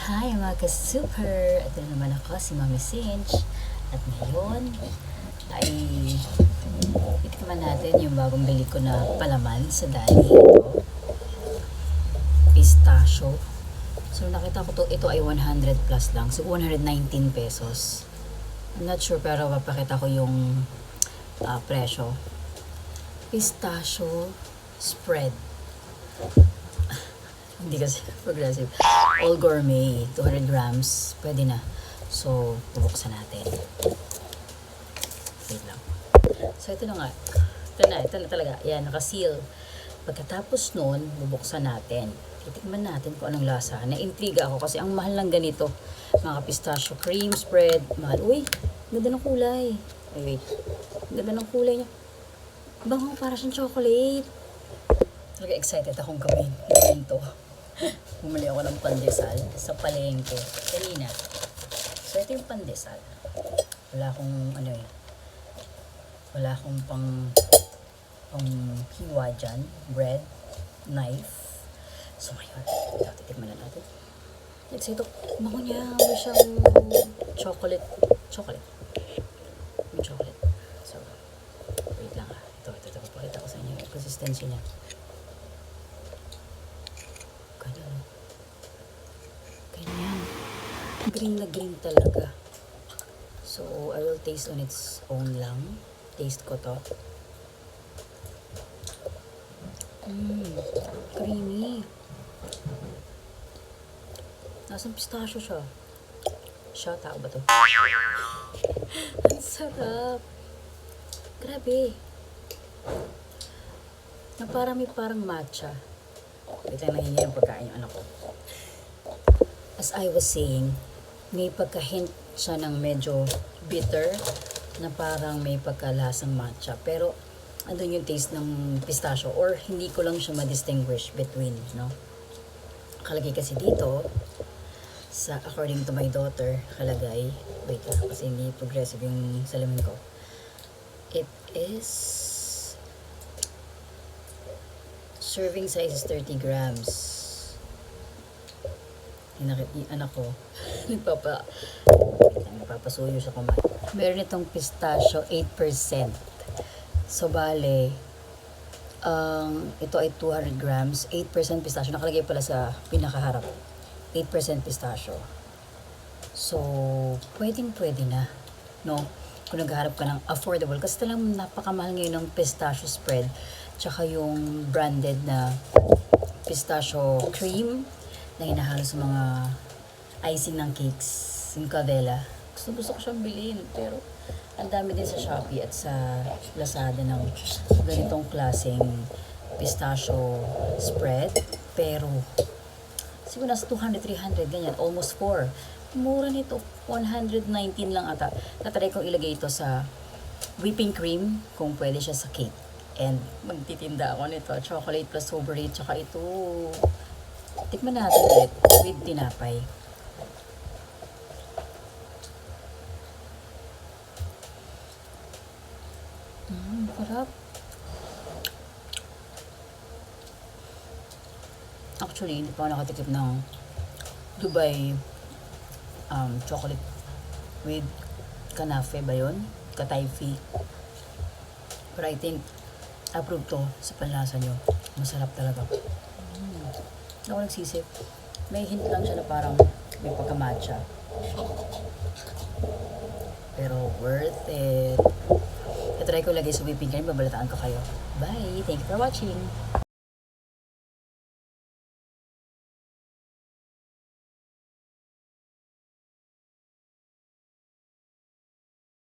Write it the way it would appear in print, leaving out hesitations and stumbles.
Hi mga ka-super! Ito na naman ako, si Mami Cinch. At ngayon ay itikman natin yung bagong bili ko na palaman sa Dali. Ito, pistachio. So nakita ko ito ay 100 plus lang. So 119 pesos. I'm not sure pero papakita ko yung presyo. Pistachio spread. Hindi kasi progressive. All gourmet, 200 grams, pwede na. So, bubuksan natin. Wait lang. So, ito na nga. Ito na talaga. Ayan, naka-seal. Pagkatapos nun, bubuksan natin. Titikman natin kung anong lasa. Na-intriga ako kasi ang mahal lang ganito. Mga pistachio cream spread. Mahal. Uy, ganda ng kulay. Ay, wait. Ganda ng kulay niya. Bango, para siyang chocolate. Talaga excited akong gawin. Gawin to. Bumili ako ng pandesal sa palengke kanina. So, ito yung pandesal. Wala akong, wala akong pang hiwa dyan. Bread, knife. So, ngayon, titikman na natin. Let's say ito, bango niya. May siyang chocolate. May chocolate. So, wait lang ha. Ito, papakita ko sa inyo yung consistency niya. Ganyan. Green na green talaga. So, I will taste on its own lang. Taste ko to. Creamy. Nasang pistachio siya. Siya, tao ba to? Ang sarap. Grabe. Na parang matcha. Wait lang, nangingi ang pagkain yung anak ko. As I was saying, may pagka-hint siya ng medyo bitter na parang may pagkalasang matcha. Pero, andun yung taste ng pistachio or hindi ko lang siya ma-distinguish between, no? Kalagay kasi dito, sa according to my daughter, kalagay, wait lang, kasi hindi progressive yung salamin ko. It is, serving size is 30 grams. Yung anak ko, nagpapasuyo sa kumain. Meron itong pistachio, 8%. So, bale, ito ay 200 grams, 8% pistachio. Nakalagay pala sa pinakaharap. 8% pistachio. So, pwede na, no? Kung naghaharap ka ng affordable. Kasi talagang napakamahal ngayon ng pistachio spread. Tsaka yung branded na pistachio cream na hinahalo sa mga icing ng cakes. Yung Cavella. Gusto ko siyang bilhin. Pero, ang dami din sa Shopee at sa Lazada ng ganitong klaseng pistachio spread. Pero, siguro nasa 200, 300, ganyan. Almost 4. Mura nito. 119 lang ata. Natry kong ilagay ito sa whipping cream kung pwede siya sa cake. And magtitinda ako nito. Chocolate plus strawberry. Tsaka ito. Tikman natin ulit with tinapay. Sarap. Actually, hindi pa ako nakatikim ng Dubai chocolate with kanafe ba yun? Katayfi. But I think approve to sa panlasa nyo. Masarap talaga. Ako nagsisip. May hint lang siya na parang may pagka-matcha. Pero worth it. I-try ko lagay sa whipping cream. Babalataan ko kayo. Bye! Thank you for watching!